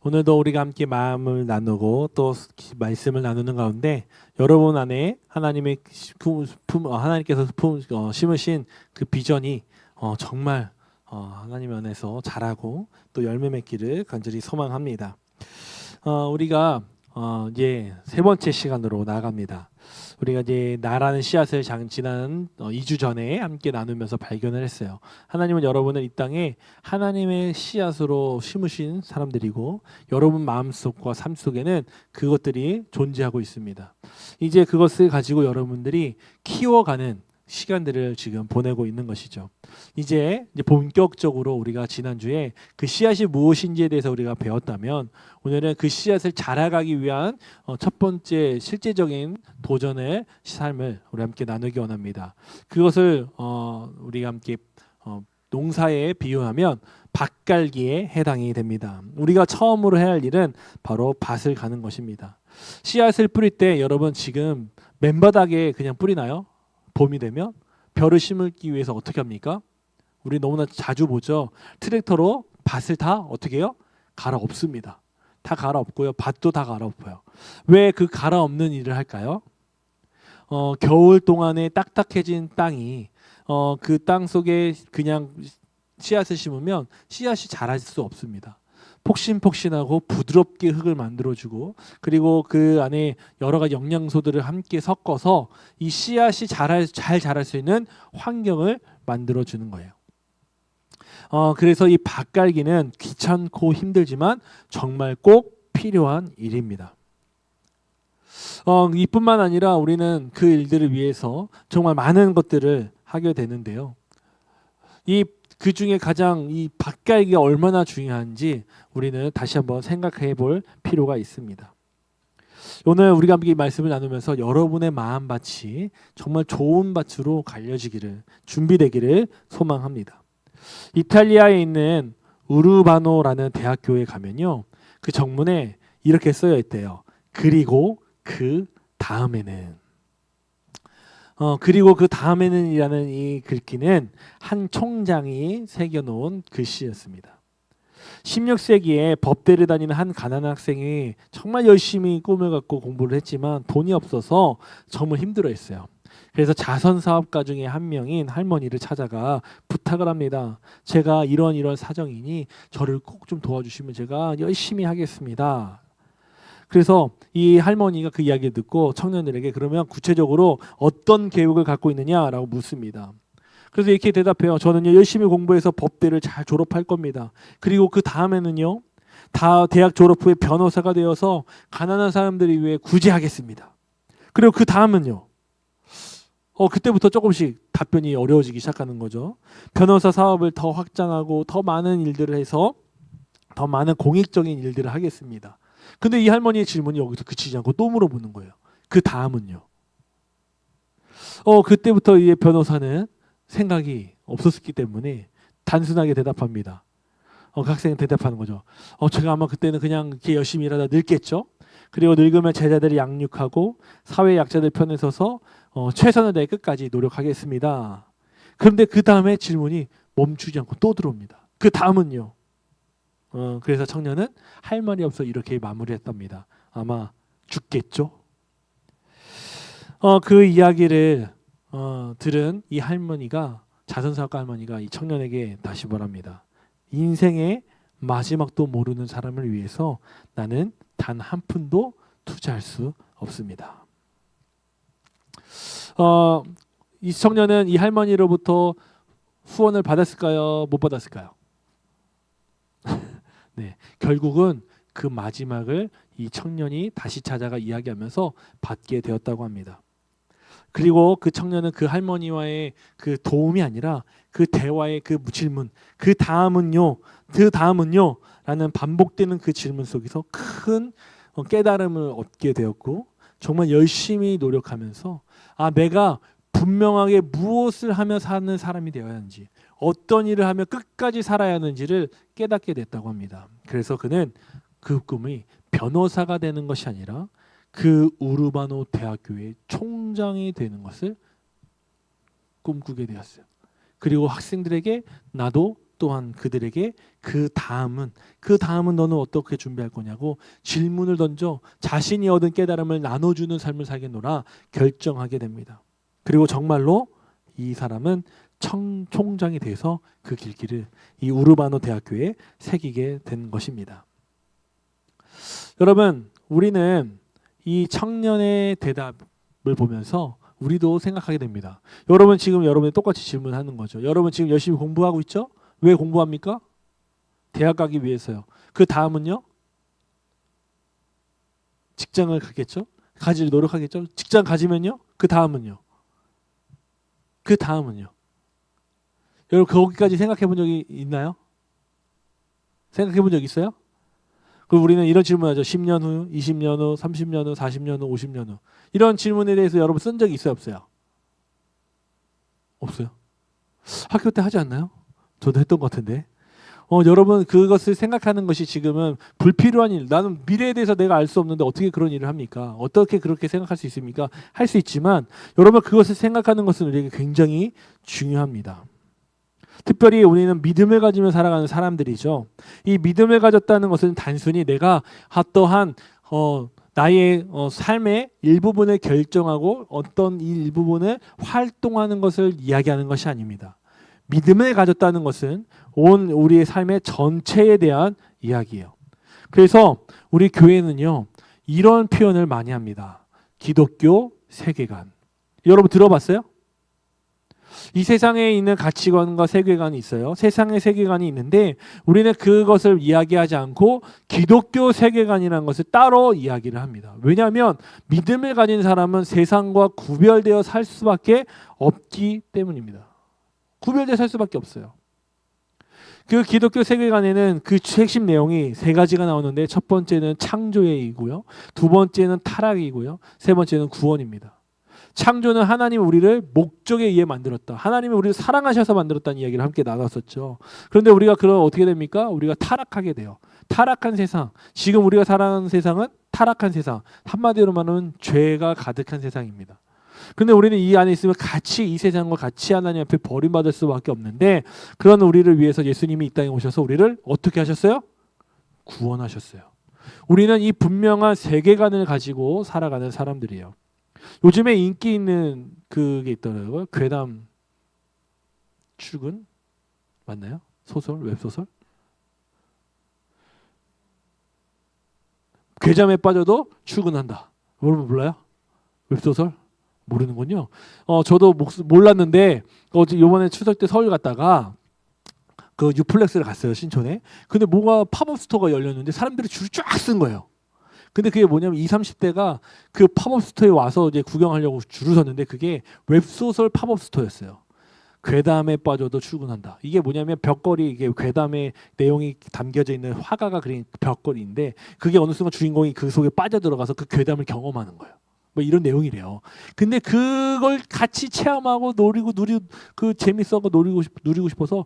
오늘도 우리가 함께 마음을 나누고 또 말씀을 나누는 가운데 여러분 안에 하나님께서 심으신 그 비전이 정말 하나님 안에서 자라고 또 열매 맺기를 간절히 소망합니다. 우리가 이제 세 번째 시간으로 나아갑니다. 우리가 이제 나라는 씨앗을 지난 2주 전에 함께 나누면서 발견을 했어요. 하나님은 여러분을 이 땅에 하나님의 씨앗으로 심으신 사람들이고 여러분 마음속과 삶 속에는 그것들이 존재하고 있습니다. 이제 그것을 가지고 여러분들이 키워가는 시간들을 지금 보내고 있는 것이죠. 이제 본격적으로 우리가 지난주에 그 씨앗이 무엇인지에 대해서 우리가 배웠다면 오늘은 그 씨앗을 자라가기 위한 첫 번째 실제적인 도전의 삶을 우리 함께 나누기 원합니다. 그것을 우리가 함께 농사에 비유하면 밭갈기에 해당이 됩니다. 우리가 처음으로 해야 할 일은 바로 밭을 가는 것입니다. 씨앗을 뿌릴 때 여러분 지금 맨바닥에 그냥 뿌리나요? 봄이 되면 벼를 심기 위해서 어떻게 합니까? 우리 너무나 자주 보죠. 트랙터로 밭을 다 어떻게 해요? 갈아엎습니다. 다 갈아엎고요. 밭도 다 갈아엎어요. 왜 그 갈아엎는 일을 할까요? 겨울 동안에 딱딱해진 땅이 그 땅 속에 그냥 씨앗을 심으면 씨앗이 자랄 수 없습니다. 폭신폭신하고 부드럽게 흙을 만들어주고 그리고 그 안에 여러 가지 영양소들을 함께 섞어서 이 씨앗이 잘 자랄 수 있는 환경을 만들어주는 거예요. 그래서 이 밭갈기는 귀찮고 힘들지만 정말 꼭 필요한 일입니다. 이뿐만 아니라 우리는 그 일들을 위해서 정말 많은 것들을 하게 되는데요. 그 중에 가장 이 밭갈기가 얼마나 중요한지 우리는 다시 한번 생각해 볼 필요가 있습니다. 오늘 우리가 함께 이 말씀을 나누면서 여러분의 마음밭이 정말 좋은 밭으로 갈려지기를 준비되기를 소망합니다. 이탈리아에 있는 우르바노라는 대학교에 가면요. 그 정문에 이렇게 쓰여 있대요. 그리고 그 다음에는 그리고 그 다음에는 이라는 이 글귀는 한 총장이 새겨놓은 글씨였습니다. 16세기에 법대를 다니는 한 가난한 학생이 정말 열심히 꿈을 갖고 공부를 했지만 돈이 없어서 정말 힘들어했어요. 그래서 자선사업가 중에 한 명인 할머니를 찾아가 부탁을 합니다. 제가 이런 사정이니 저를 꼭 좀 도와주시면 제가 열심히 하겠습니다. 그래서 이 할머니가 그 이야기를 듣고 청년들에게 그러면 구체적으로 어떤 계획을 갖고 있느냐라고 묻습니다. 그래서 이렇게 대답해요. 저는요 열심히 공부해서 법대를 잘 졸업할 겁니다. 그리고 그 다음에는요 다 대학 졸업 후에 변호사가 되어서 가난한 사람들을 위해 구제하겠습니다. 그리고 그 다음은요. 그때부터 조금씩 답변이 어려워지기 시작하는 거죠. 변호사 사업을 더 확장하고 더 많은 일들을 해서 더 많은 공익적인 일들을 하겠습니다. 근데 이 할머니의 질문이 여기서 그치지 않고 또 물어보는 거예요. 그 다음은요. 그때부터 이 변호사는 생각이 없었기 때문에 단순하게 대답합니다. 그 학생은 대답하는 거죠. 제가 아마 그때는 그냥 이렇게 열심히 일하다 늙겠죠. 그리고 늙으면 제자들을 양육하고 사회 약자들 편에 서서 최선을 다해 끝까지 노력하겠습니다. 그런데 그 다음에 질문이 멈추지 않고 또 들어옵니다. 그 다음은요. 그래서 청년은 할 말이 없어 이렇게 마무리했답니다. 아마 죽겠죠. 그 이야기를 들은 이 할머니가 자선사업가 할머니가 이 청년에게 다시 말합니다. 인생의 마지막도 모르는 사람을 위해서 나는 단 한 푼도 투자할 수 없습니다. 이 청년은 이 할머니로부터 후원을 받았을까요? 못 받았을까요? 네, 결국은 그 마지막을 이 청년이 다시 찾아가 이야기하면서 받게 되었다고 합니다. 그리고 그 청년은 그 할머니와의 그 도움이 아니라 그 대화의 그 질문, 그 다음은요 라는 반복되는 그 질문 속에서 큰 깨달음을 얻게 되었고 정말 열심히 노력하면서 내가 분명하게 무엇을 하며 사는 사람이 되어야 하는지 어떤 일을 하며 끝까지 살아야 하는지를 깨닫게 됐다고 합니다. 그래서 그는 그 꿈이 변호사가 되는 것이 아니라 그 우르바노 대학교의 총장이 되는 것을 꿈꾸게 되었어요. 그리고 학생들에게 나도 또한 그들에게 그 다음은 너는 어떻게 준비할 거냐고 질문을 던져 자신이 얻은 깨달음을 나눠주는 삶을 살겠노라 결정하게 됩니다. 그리고 정말로 이 사람은 총장이 돼서 그 길길을 이 우르바노 대학교에 새기게 된 것입니다. 여러분, 우리는 이 청년의 대답을 보면서 우리도 생각하게 됩니다. 여러분 지금 여러분이 똑같이 질문하는 거죠. 여러분 지금 열심히 공부하고 있죠? 왜 공부합니까? 대학 가기 위해서요. 그 다음은요? 직장을 가겠죠? 가질 노력하겠죠? 직장 가지면요? 그 다음은요? 여러분 거기까지 생각해 본 적이 있나요? 생각해 본 적 있어요? 그리고 우리는 이런 질문하죠. 10년 후, 20년 후, 30년 후, 40년 후, 50년 후. 이런 질문에 대해서 여러분 쓴 적이 있어요? 없어요? 없어요? 학교 때 하지 않나요? 저도 했던 것 같은데. 여러분 그것을 생각하는 것이 지금은 불필요한 일. 나는 미래에 대해서 내가 알 수 없는데 어떻게 그런 일을 합니까? 어떻게 그렇게 생각할 수 있습니까? 할 수 있지만 여러분 그것을 생각하는 것은 우리에게 굉장히 중요합니다. 특별히 우리는 믿음을 가지며 살아가는 사람들이죠. 이 믿음을 가졌다는 것은 단순히 내가 어떠한 나의 삶의 일부분을 결정하고 어떤 일부분을 활동하는 것을 이야기하는 것이 아닙니다. 믿음을 가졌다는 것은 온 우리의 삶의 전체에 대한 이야기예요. 그래서 우리 교회는요, 이런 표현을 많이 합니다. 기독교 세계관. 여러분 들어봤어요? 이 세상에 있는 가치관과 세계관이 있어요. 세상의 세계관이 있는데 우리는 그것을 이야기하지 않고 기독교 세계관이라는 것을 따로 이야기를 합니다. 왜냐하면 믿음을 가진 사람은 세상과 구별되어 살 수밖에 없기 때문입니다. 구별되어 살 수밖에 없어요. 그 기독교 세계관에는 그 핵심 내용이 세 가지가 나오는데 첫 번째는 창조의이고요. 두 번째는 타락이고요. 세 번째는 구원입니다. 창조는 하나님 우리를 목적에 의해 만들었다. 하나님이 우리를 사랑하셔서 만들었다는 이야기를 함께 나눴었죠. 그런데 우리가 그럼 어떻게 됩니까? 우리가 타락하게 돼요. 타락한 세상. 지금 우리가 살아가는 세상은 타락한 세상. 한마디로 말하면 죄가 가득한 세상입니다. 그런데 우리는 이 안에 있으면 같이 이 세상과 같이 하나님 앞에 버림받을 수밖에 없는데 그런 우리를 위해서 예수님이 이 땅에 오셔서 우리를 어떻게 하셨어요? 구원하셨어요. 우리는 이 분명한 세계관을 가지고 살아가는 사람들이에요. 요즘에 인기 있는 그게 있더라고요. 괴담 출근 맞나요? 소설, 웹소설? 괴담에 빠져도 출근한다. 여러분 몰라요? 웹소설? 모르는군요. 저도 몰랐는데 이번에 추석 때 서울 갔다가 그 유플렉스를 갔어요. 신촌에. 근데 뭐가 팝업 스토어가 열렸는데 사람들이 줄을 쫙 쓴 거예요. 근데 그게 뭐냐면 20, 30대가 그 팝업 스토어에 와서 이제 구경하려고 줄을 섰는데 그게 웹소설 팝업 스토어였어요. 괴담에 빠져도 출근한다. 이게 뭐냐면 벽걸이, 이게 괴담의 내용이 담겨져 있는 화가가 그린 벽걸이인데 그게 어느 순간 주인공이 그 속에 빠져들어가서 그 괴담을 경험하는 거예요. 뭐 이런 내용이래요. 근데 그걸 같이 체험하고 그 재밌어서 누리고 싶어서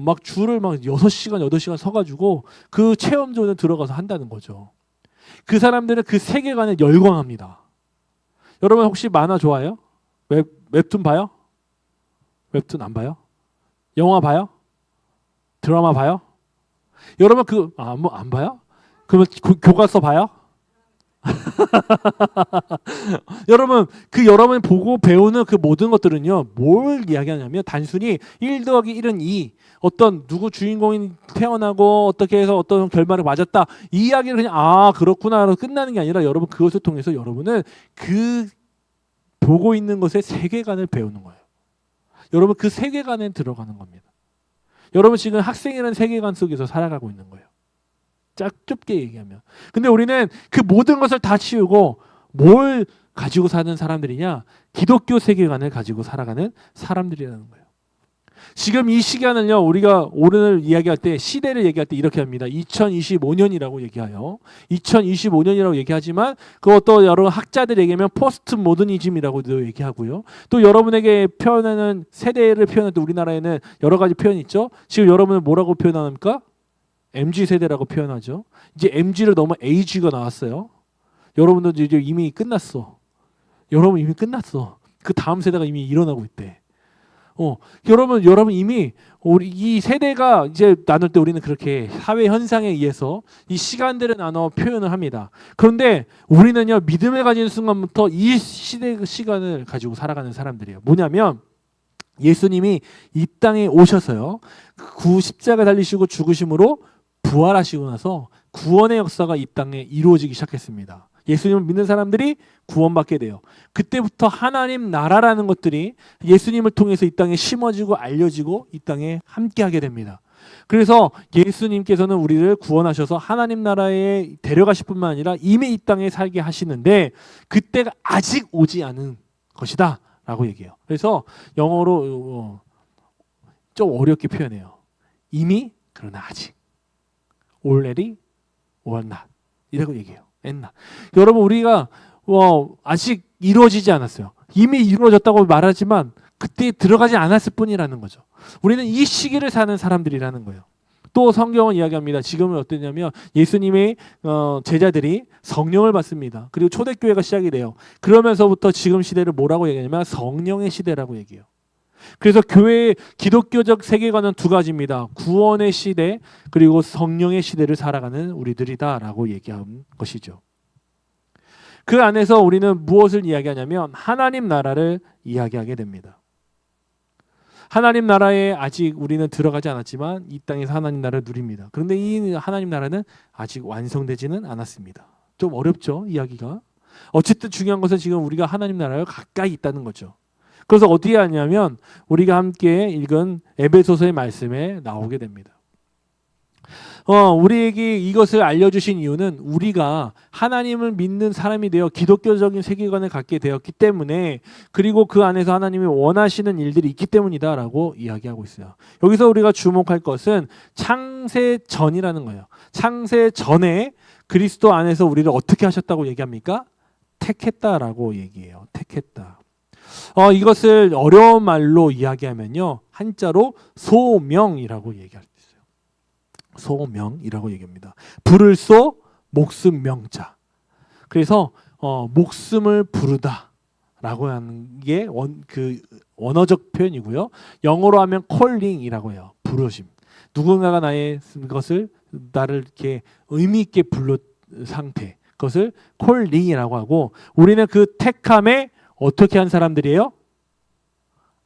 막 줄을 막 6시간, 8시간 서가지고 그 체험존에 들어가서 한다는 거죠. 그 사람들은 그 세계관에 열광합니다. 여러분 혹시 만화 좋아해요? 웹툰 봐요? 웹툰 안 봐요? 영화 봐요? 드라마 봐요? 여러분 안 봐요? 그러면 교과서 봐요? 여러분이 보고 배우는 그 모든 것들은요, 뭘 이야기하냐면 단순히 1 더하기 1은 2, 어떤 누구 주인공이 태어나고 어떻게 해서 어떤 결말을 맞았다, 이 이야기를 그냥 그렇구나 하고 끝나는 게 아니라 여러분 그것을 통해서 여러분은 그 보고 있는 것의 세계관을 배우는 거예요. 여러분 그 세계관에 들어가는 겁니다. 여러분 지금 학생이라는 세계관 속에서 살아가고 있는 거예요. 좁게 얘기하면. 근데 우리는 그 모든 것을 다 치우고 뭘 가지고 사는 사람들이냐? 기독교 세계관을 가지고 살아가는 사람들이라는 거예요. 지금 이 시간을요, 우리가 오늘 이야기할 때, 시대를 얘기할 때 이렇게 합니다. 2025년이라고 얘기해요. 2025년이라고 얘기하지만 그것도 여러 학자들 얘기하면 포스트 모더니즘이라고도 얘기하고요. 또 여러분에게 표현하는 세대를 표현할 때 우리나라에는 여러 가지 표현이 있죠. 지금 여러분은 뭐라고 표현합니까? MZ세대라고 표현하죠. 이제 MZ를 넘어 AG가 나왔어요. 여러분도 이제 이미 끝났어. 여러분 이미 끝났어. 그 다음 세대가 이미 일어나고 있대. 여러분 이미 우리 이 세대가 이제 나눌 때 우리는 그렇게 사회 현상에 의해서 이 시간들을 나눠 표현을 합니다. 그런데 우리는요, 믿음을 가진 순간부터 이 시대의 시간을 가지고 살아가는 사람들이에요. 뭐냐면 예수님이 이 땅에 오셔서요, 구 십자가 달리시고 죽으심으로 부활하시고 나서 구원의 역사가 이 땅에 이루어지기 시작했습니다. 예수님을 믿는 사람들이 구원받게 돼요. 그때부터 하나님 나라라는 것들이 예수님을 통해서 이 땅에 심어지고 알려지고 이 땅에 함께하게 됩니다. 그래서 예수님께서는 우리를 구원하셔서 하나님 나라에 데려가실 뿐만 아니라 이미 이 땅에 살게 하시는데 그때가 아직 오지 않은 것이다 라고 얘기해요. 그래서 영어로 좀 어렵게 표현해요. 이미, 그러나 아직. already or not 이라고 얘기해요. 여러분, 우리가 아직 이루어지지 않았어요. 이미 이루어졌다고 말하지만 그때 들어가지 않았을 뿐이라는 거죠. 우리는 이 시기를 사는 사람들이라는 거예요. 또 성경은 이야기합니다. 지금은 어떠냐면 예수님의 제자들이 성령을 받습니다. 그리고 초대교회가 시작이 돼요. 그러면서부터 지금 시대를 뭐라고 얘기하냐면 성령의 시대라고 얘기해요. 그래서 교회의 기독교적 세계관은 두 가지입니다. 구원의 시대 그리고 성령의 시대를 살아가는 우리들이다라고 얘기한 것이죠. 그 안에서 우리는 무엇을 이야기하냐면 하나님 나라를 이야기하게 됩니다. 하나님 나라에 아직 우리는 들어가지 않았지만 이 땅에서 하나님 나라를 누립니다. 그런데 이 하나님 나라는 아직 완성되지는 않았습니다. 좀 어렵죠, 이야기가. 어쨌든 중요한 것은 지금 우리가 하나님 나라에 가까이 있다는 거죠. 그래서 어디에 하냐면 우리가 함께 읽은 에베소서의 말씀에 나오게 됩니다. 우리에게 이것을 알려주신 이유는 우리가 하나님을 믿는 사람이 되어 기독교적인 세계관을 갖게 되었기 때문에, 그리고 그 안에서 하나님이 원하시는 일들이 있기 때문이다라고 이야기하고 있어요. 여기서 우리가 주목할 것은 창세 전이라는 거예요. 창세 전에 그리스도 안에서 우리를 어떻게 하셨다고 얘기합니까? 택했다라고 얘기해요. 택했다. 이것을 어려운 말로 이야기하면요, 한자로 소명이라고 얘기할 수 있어요. 소명이라고 얘기합니다. 불을 쏘 목숨 명자. 그래서 목숨을 부르다라고 하는 게 원어적 표현이고요. 영어로 하면 calling이라고 해요. 부르심. 누군가가 나를 이렇게 의미 있게 불러 상태. 그것을 calling이라고 하고, 우리는 그 택함에 어떻게 한 사람들이에요?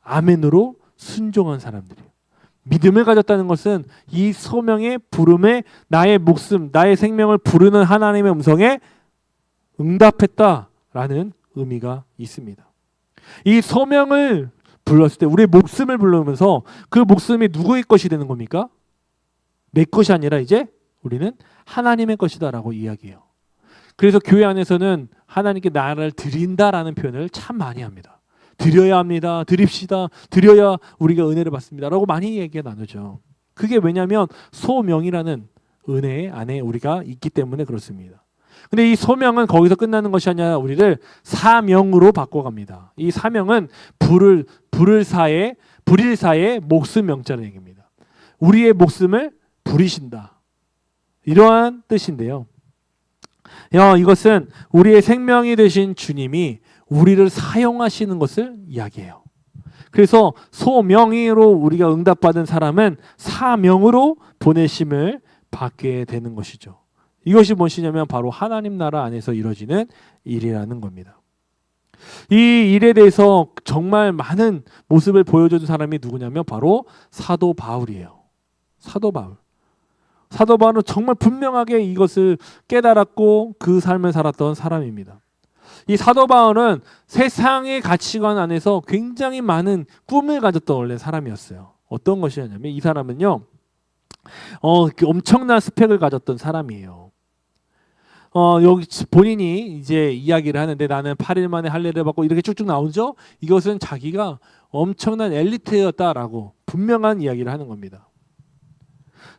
아멘으로 순종한 사람들이에요. 믿음을 가졌다는 것은 이 소명의 부름에 나의 목숨, 나의 생명을 부르는 하나님의 음성에 응답했다라는 의미가 있습니다. 이 소명을 불렀을 때 우리의 목숨을 부르면서 그 목숨이 누구의 것이 되는 겁니까? 내 것이 아니라 이제 우리는 하나님의 것이다라고 이야기해요. 그래서 교회 안에서는 하나님께 나를 드린다라는 표현을 참 많이 합니다. 드려야 합니다. 드립시다. 드려야 우리가 은혜를 받습니다. 라고 많이 얘기 나누죠. 그게 왜냐하면 소명이라는 은혜 안에 우리가 있기 때문에 그렇습니다. 근데 이 소명은 거기서 끝나는 것이 아니라 우리를 사명으로 바꿔갑니다. 이 사명은 불일사의 목숨 명자라는 얘기입니다. 우리의 목숨을 부리신다. 이러한 뜻인데요. 이것은 우리의 생명이 되신 주님이 우리를 사용하시는 것을 이야기해요. 그래서 소명으로 우리가 응답받은 사람은 사명으로 보내심을 받게 되는 것이죠. 이것이 무엇이냐면 바로 하나님 나라 안에서 이루어지는 일이라는 겁니다. 이 일에 대해서 정말 많은 모습을 보여준 사람이 누구냐면 바로 사도 바울이에요. 사도 바울은 정말 분명하게 이것을 깨달았고 그 삶을 살았던 사람입니다. 이 사도 바울은 세상의 가치관 안에서 굉장히 많은 꿈을 가졌던 원래 사람이었어요. 어떤 것이냐면 이 사람은요, 엄청난 스펙을 가졌던 사람이에요. 여기 본인이 이제 이야기를 하는데 나는 8일 만에 할례를 받고 이렇게 쭉쭉 나오죠. 이것은 자기가 엄청난 엘리트였다라고 분명한 이야기를 하는 겁니다.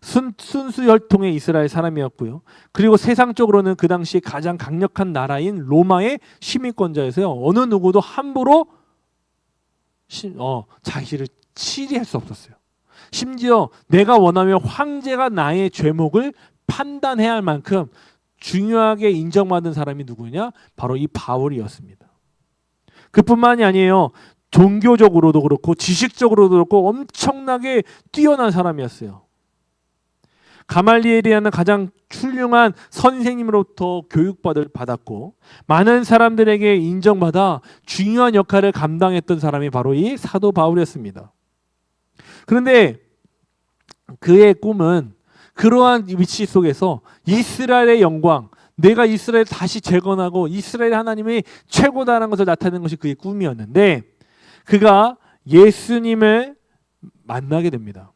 순수 혈통의 이스라엘 사람이었고요. 그리고 세상적으로는 그 당시 가장 강력한 나라인 로마의 시민권자여서요. 어느 누구도 함부로 자기를 치리할 수 없었어요. 심지어 내가 원하면 황제가 나의 죄목을 판단해야 할 만큼 중요하게 인정받은 사람이 누구냐? 바로 이 바울이었습니다. 그뿐만이 아니에요. 종교적으로도 그렇고 지식적으로도 그렇고 엄청나게 뛰어난 사람이었어요. 가말리엘이라는 가장 훌륭한 선생님으로부터 교육받을 받았고 많은 사람들에게 인정받아 중요한 역할을 감당했던 사람이 바로 이 사도 바울이었습니다. 그런데 그의 꿈은 그러한 위치 속에서 이스라엘의 영광, 내가 이스라엘을 다시 재건하고 이스라엘 하나님이 최고다라는 것을 나타내는 것이 그의 꿈이었는데 그가 예수님을 만나게 됩니다.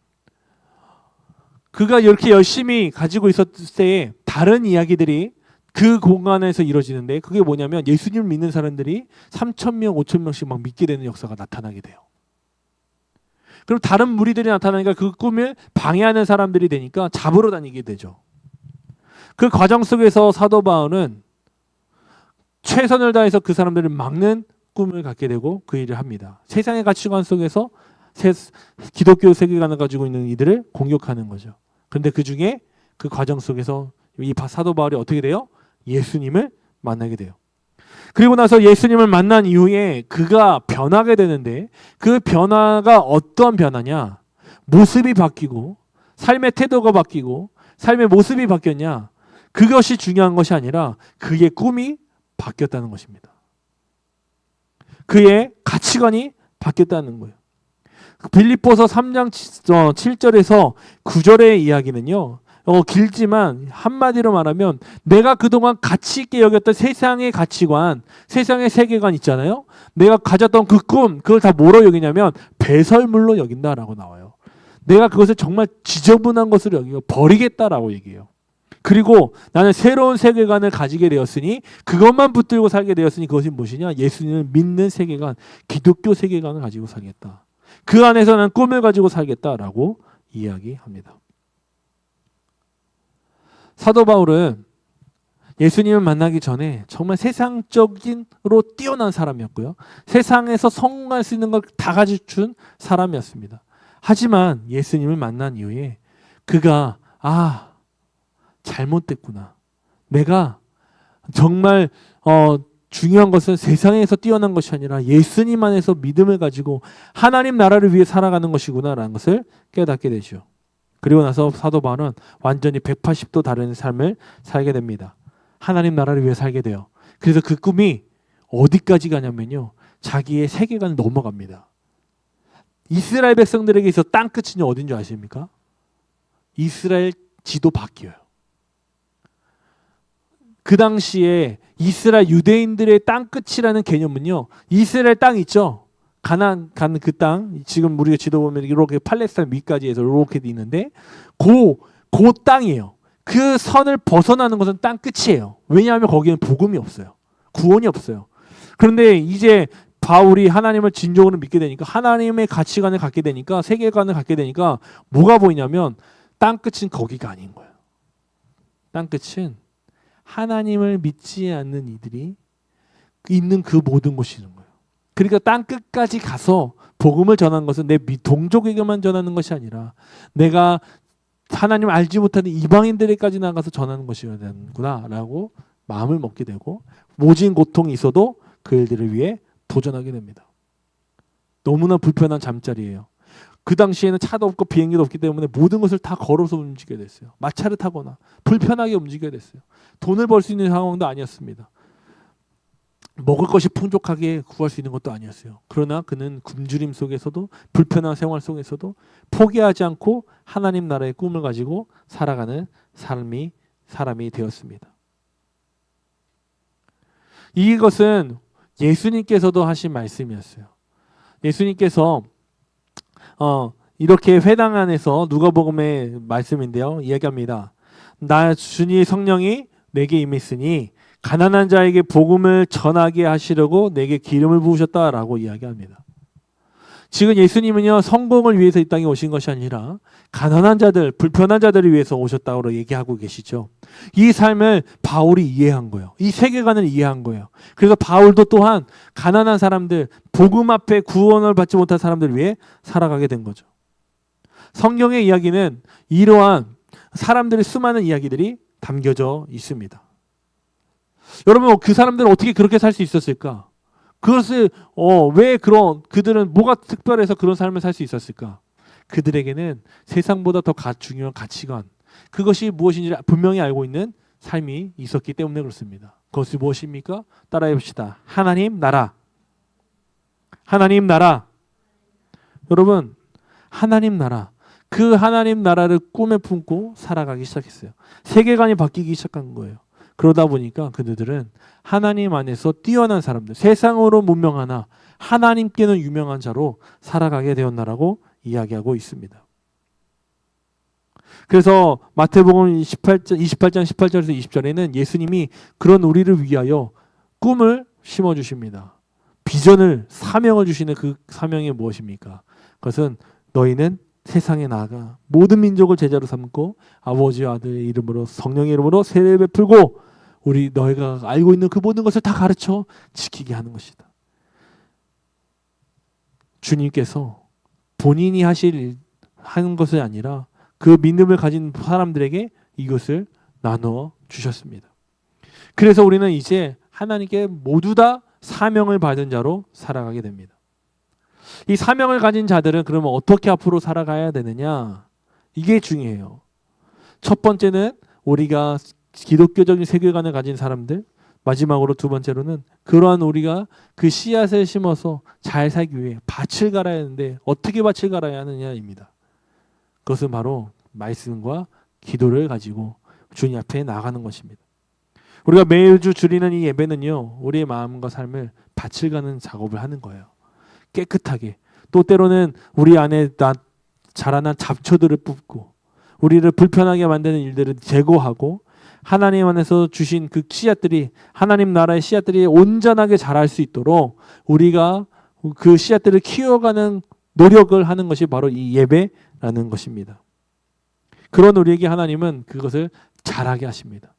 그가 이렇게 열심히 가지고 있었을 때 다른 이야기들이 그 공간에서 이루어지는데 그게 뭐냐면 예수님을 믿는 사람들이 3,000명, 5,000명씩 막 믿게 되는 역사가 나타나게 돼요. 그럼 다른 무리들이 나타나니까 그 꿈을 방해하는 사람들이 되니까 잡으러 다니게 되죠. 그 과정 속에서 사도 바울은 최선을 다해서 그 사람들을 막는 꿈을 갖게 되고 그 일을 합니다. 세상의 가치관 속에서 기독교 세계관을 가지고 있는 이들을 공격하는 거죠. 그런데 그 중에 그 과정 속에서 이 사도 바울이 어떻게 돼요? 예수님을 만나게 돼요. 그리고 나서 예수님을 만난 이후에 그가 변하게 되는데 그 변화가 어떤 변화냐? 모습이 바뀌고 삶의 태도가 바뀌고 삶의 모습이 바뀌었냐? 그것이 중요한 것이 아니라 그의 꿈이 바뀌었다는 것입니다. 그의 가치관이 바뀌었다는 거예요. 빌립보서 3장 7절에서 9절의 이야기는요. 길지만 한마디로 말하면 내가 그동안 가치 있게 여겼던 세상의 가치관, 세상의 세계관 있잖아요. 내가 가졌던 그 꿈, 그걸 다 뭐로 여기냐면 배설물로 여긴다라고 나와요. 내가 그것을 정말 지저분한 것으로 여기고 버리겠다라고 얘기해요. 그리고 나는 새로운 세계관을 가지게 되었으니 그것만 붙들고 살게 되었으니 그것이 무엇이냐? 예수님을 믿는 세계관, 기독교 세계관을 가지고 살겠다. 그 안에서 난 꿈을 가지고 살겠다라고 이야기합니다. 사도 바울은 예수님을 만나기 전에 정말 세상적으로 뛰어난 사람이었고요. 세상에서 성공할 수 있는 걸 다 가지춘 사람이었습니다. 하지만 예수님을 만난 이후에 그가 잘못됐구나. 내가 정말 중요한 것은 세상에서 뛰어난 것이 아니라 예수님 안에서 믿음을 가지고 하나님 나라를 위해 살아가는 것이구나라는 것을 깨닫게 되죠. 그리고 나서 사도 바울은 완전히 180도 다른 삶을 살게 됩니다. 하나님 나라를 위해 살게 돼요. 그래서 그 꿈이 어디까지 가냐면요. 자기의 세계관을 넘어갑니다. 이스라엘 백성들에게 있어 땅 끝이 어딘 줄 아십니까? 이스라엘 지도 바뀌어요. 그 당시에 이스라엘 유대인들의 땅 끝이라는 개념은요. 이스라엘 땅 있죠. 가나안 가는 그 땅, 지금 우리가 지도 보면 이렇게 팔레스타인 위까지 해서 이렇게 돼 있는데 그 땅이에요. 그 선을 벗어나는 것은 땅 끝이에요. 왜냐하면 거기는 복음이 없어요. 구원이 없어요. 그런데 이제 바울이 하나님을 진정으로 믿게 되니까 하나님의 가치관을 갖게 되니까 세계관을 갖게 되니까 뭐가 보이냐면 땅 끝은 거기가 아닌 거예요. 땅 끝은 하나님을 믿지 않는 이들이 있는 그 모든 곳이 있는 거예요. 그러니까 땅 끝까지 가서 복음을 전하는 것은 내 동족에게만 전하는 것이 아니라 내가 하나님을 알지 못하는 이방인들에게까지 나가서 전하는 것이어야 되는구나라고 마음을 먹게 되고 모진 고통이 있어도 그 일들을 위해 도전하게 됩니다. 너무나 불편한 잠자리예요. 그 당시에는 차도 없고 비행기도 없기 때문에 모든 것을 다 걸어서 움직여야 됐어요. 마차를 타거나 불편하게 움직여야 됐어요. 돈을 벌 수 있는 상황도 아니었습니다. 먹을 것이 풍족하게 구할 수 있는 것도 아니었어요. 그러나 그는 굶주림 속에서도 불편한 생활 속에서도 포기하지 않고 하나님 나라의 꿈을 가지고 살아가는 사람이 되었습니다. 이것은 예수님께서도 하신 말씀이었어요. 예수님께서 이렇게 회당 안에서 누가복음의 말씀인데요. 이야기합니다. 나 주님의 성령이 내게 임했으니 가난한 자에게 복음을 전하게 하시려고 내게 기름을 부으셨다라고 이야기합니다. 지금 예수님은요 성공을 위해서 이 땅에 오신 것이 아니라 가난한 자들, 불편한 자들을 위해서 오셨다고 얘기하고 계시죠. 이 삶을 바울이 이해한 거예요. 이 세계관을 이해한 거예요. 그래서 바울도 또한 가난한 사람들, 복음 앞에 구원을 받지 못한 사람들을 위해 살아가게 된 거죠. 성경의 이야기는 이러한 사람들의 수많은 이야기들이 담겨져 있습니다. 여러분 그 사람들은 어떻게 그렇게 살 수 있었을까? 그것을 왜 그들은 뭐가 특별해서 그런 삶을 살 수 있었을까? 그들에게는 세상보다 더 중요한 가치관, 그것이 무엇인지 분명히 알고 있는 삶이 있었기 때문에 그렇습니다. 그것이 무엇입니까? 따라해 봅시다. 하나님 나라. 하나님 나라. 여러분, 하나님 나라. 그 하나님 나라를 꿈에 품고 살아가기 시작했어요. 세계관이 바뀌기 시작한 거예요. 그러다 보니까 그들은 하나님 안에서 뛰어난 사람들, 세상으로 문명하나 하나님께는 유명한 자로 살아가게 되었나라고 이야기하고 있습니다. 그래서 마태복음 28장 18절에서 20절에는 예수님이 그런 우리를 위하여 꿈을 심어주십니다. 비전을, 사명을 주시는 그 사명이 무엇입니까? 그것은 너희는 세상에 나아가 모든 민족을 제자로 삼고 아버지와 아들의 이름으로 성령의 이름으로 세례를 베풀고 너희가 알고 있는 그 모든 것을 다 가르쳐 지키게 하는 것이다. 주님께서 본인이 하는 것이 아니라 그 믿음을 가진 사람들에게 이것을 나누어 주셨습니다. 그래서 우리는 이제 하나님께 모두 다 사명을 받은 자로 살아가게 됩니다. 이 사명을 가진 자들은 그러면 어떻게 앞으로 살아가야 되느냐? 이게 중요해요. 첫 번째는 우리가 기독교적인 세계관을 가진 사람들, 마지막으로 두 번째로는 그러한 우리가 그 씨앗을 심어서 잘 살기 위해 밭을 갈아야 하는데 어떻게 밭을 갈아야 하느냐입니다. 그것은 바로 말씀과 기도를 가지고 주님 앞에 나가는 것입니다. 우리가 매주 드리는 이 예배는요, 우리의 마음과 삶을 밭을 가는 작업을 하는 거예요. 깨끗하게. 또 때로는 우리 안에 자라난 잡초들을 뽑고 우리를 불편하게 만드는 일들을 제거하고 하나님 안에서 주신 그 씨앗들이, 하나님 나라의 씨앗들이 온전하게 자랄 수 있도록 우리가 그 씨앗들을 키워가는 노력을 하는 것이 바로 이 예배라는 것입니다. 그런 우리에게 하나님은 그것을 잘하게 하십니다.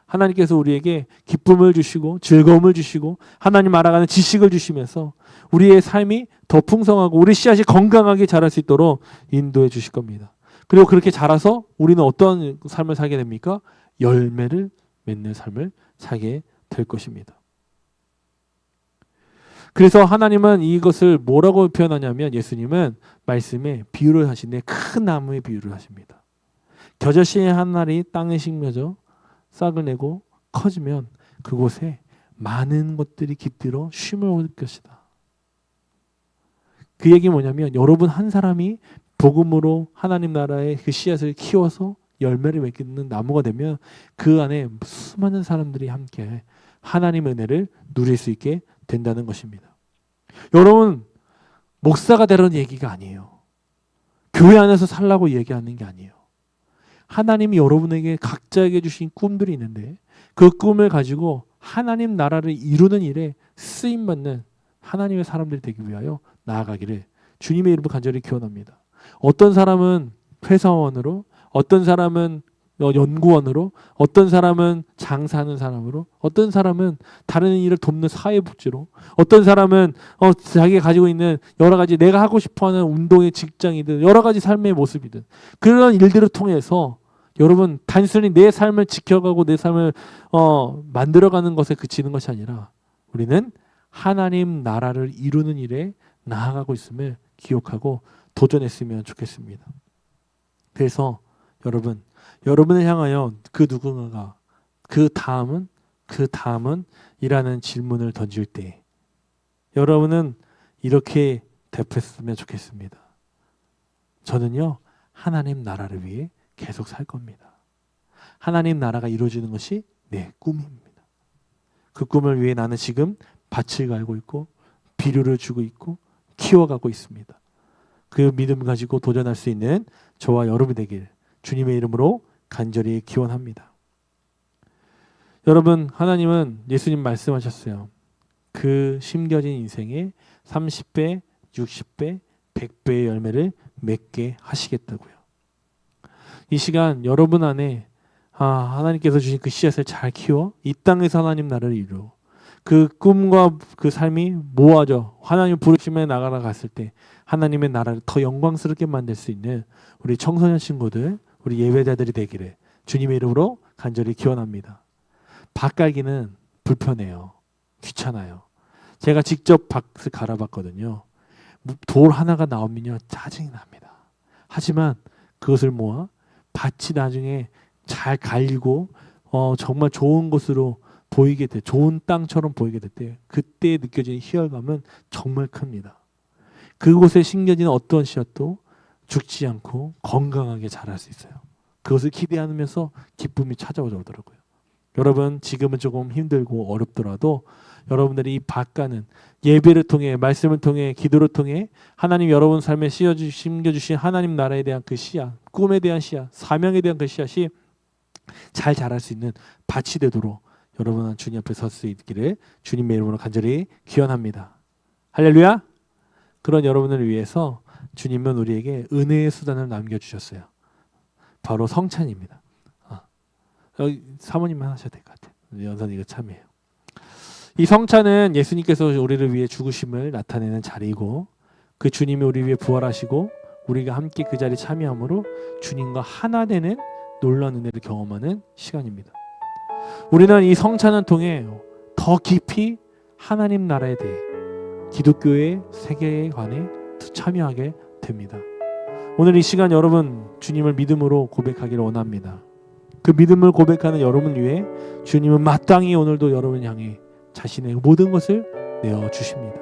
하나님께서 우리에게 기쁨을 주시고 즐거움을 주시고 하나님 알아가는 지식을 주시면서 우리의 삶이 더 풍성하고 우리 씨앗이 건강하게 자랄 수 있도록 인도해 주실 겁니다. 그리고 그렇게 자라서 우리는 어떤 삶을 살게 됩니까? 열매를 맺는 삶을 살게 될 것입니다. 그래서 하나님은 이것을 뭐라고 표현하냐면 예수님은 말씀에 비유를 하시는데 큰 나무에 비유를 하십니다. 겨자씨 한 알이 땅에 심겨져 싹을 내고 커지면 그곳에 많은 것들이 깃들어 쉼을 얻을 것이다. 그 얘기 뭐냐면 여러분 한 사람이 복음으로 하나님 나라의 그 씨앗을 키워서 열매를 맺는 나무가 되면 그 안에 수많은 사람들이 함께 하나님의 은혜를 누릴 수 있게 된다는 것입니다. 여러분, 목사가 되라는 얘기가 아니에요. 교회 안에서 살라고 얘기하는 게 아니에요. 하나님이 여러분에게 각자에게 주신 꿈들이 있는데 그 꿈을 가지고 하나님 나라를 이루는 일에 쓰임받는 하나님의 사람들이 되기 위하여 나아가기를 주님의 이름으로 간절히 기원합니다. 어떤 사람은 회사원으로, 어떤 사람은 연구원으로, 어떤 사람은 장사하는 사람으로, 어떤 사람은 다른 일을 돕는 사회복지로, 어떤 사람은 자기가 가지고 있는 여러 가지 내가 하고 싶어하는 운동의 직장이든 여러 가지 삶의 모습이든 그런 일들을 통해서 여러분 단순히 내 삶을 지켜가고 내 삶을 만들어가는 것에 그치는 것이 아니라 우리는 하나님 나라를 이루는 일에 나아가고 있음을 기억하고 도전했으면 좋겠습니다. 그래서 여러분을 향하여 그 누군가가 그 다음은 이라는 질문을 던질 때 여러분은 이렇게 대답했으면 좋겠습니다. 저는요 하나님 나라를 위해 계속 살 겁니다. 하나님 나라가 이루어지는 것이 내 꿈입니다. 그 꿈을 위해 나는 지금 밭을 갈고 있고 비료를 주고 있고 키워가고 있습니다. 그 믿음을 가지고 도전할 수 있는 저와 여러분 되길 주님의 이름으로 간절히 기원합니다. 여러분, 하나님은 예수님 말씀하셨어요. 그 심겨진 인생에 30배, 60배, 100배의 열매를 맺게 하시겠다고요. 이 시간 여러분 안에 하나님께서 주신 그 씨앗을 잘 키워 이 땅에서 하나님 나라를 이루어 그 꿈과 그 삶이 모아져 하나님 부르심에 나가갔을 때 하나님의 나라를 더 영광스럽게 만들 수 있는 우리 청소년 친구들, 우리 예배자들이 되기를 주님의 이름으로 간절히 기원합니다. 밭 갈기는 불편해요. 귀찮아요. 제가 직접 밭을 갈아봤거든요. 돌 하나가 나오면요 짜증이 납니다. 하지만 그것을 모아 밭이 나중에 잘 갈리고 정말 좋은 곳으로 보이게 돼, 좋은 땅처럼 보이게 될 때 그때 느껴지는 희열감은 정말 큽니다. 그곳에 심겨진 어떤 씨앗도 죽지 않고 건강하게 자랄 수 있어요. 그것을 기대하면서 기쁨이 찾아오더라고요. 여러분 지금은 조금 힘들고 어렵더라도 여러분들이 이 밭가는 예배를 통해 말씀을 통해 기도를 통해 하나님 여러분 삶에 심겨주신 하나님 나라에 대한 그 씨앗, 꿈에 대한 씨앗, 사명에 대한 그 씨앗이 잘 자랄 수 있는 밭이 되도록 여러분은 주님 앞에 설 수 있기를 주님의 이름으로 간절히 기원합니다. 할렐루야. 그런 여러분을 위해서 주님은 우리에게 은혜의 수단을 남겨주셨어요. 바로 성찬입니다. 여기 사모님만 하셔도 될 것 같아요. 연선 이거 참여해요. 이 성찬은 예수님께서 우리를 위해 죽으심을 나타내는 자리이고 그 주님이 우리 위해 부활하시고 우리가 함께 그 자리에 참여함으로 주님과 하나 되는 놀라운 은혜를 경험하는 시간입니다. 우리는 이 성찬을 통해 더 깊이 하나님 나라에 대해 기독교의 세계에 관해 참여하게 됩니다. 오늘 이 시간 여러분 주님을 믿음으로 고백하기를 원합니다. 그 믿음을 고백하는 여러분을 위해 주님은 마땅히 오늘도 여러분을 향해 자신의 모든 것을 내어주십니다.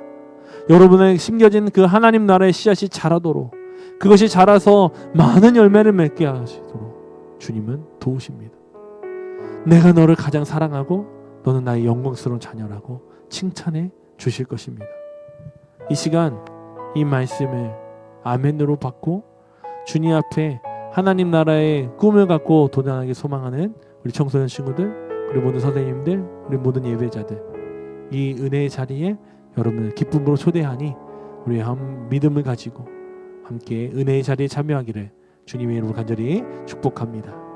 여러분의 심겨진 그 하나님 나라의 씨앗이 자라도록 그것이 자라서 많은 열매를 맺게 하시도록 주님은 도우십니다. 내가 너를 가장 사랑하고 너는 나의 영광스러운 자녀라고 칭찬해 주실 것입니다. 이 시간 이 말씀을 아멘으로 받고 주님 앞에 하나님 나라의 꿈을 갖고 도전하게 소망하는 우리 청소년 친구들, 우리 모든 선생님들, 우리 모든 예배자들 이 은혜의 자리에 여러분을 기쁨으로 초대하니 우리 믿음을 가지고 함께 은혜의 자리에 참여하기를 주님의 이름으로 간절히 축복합니다.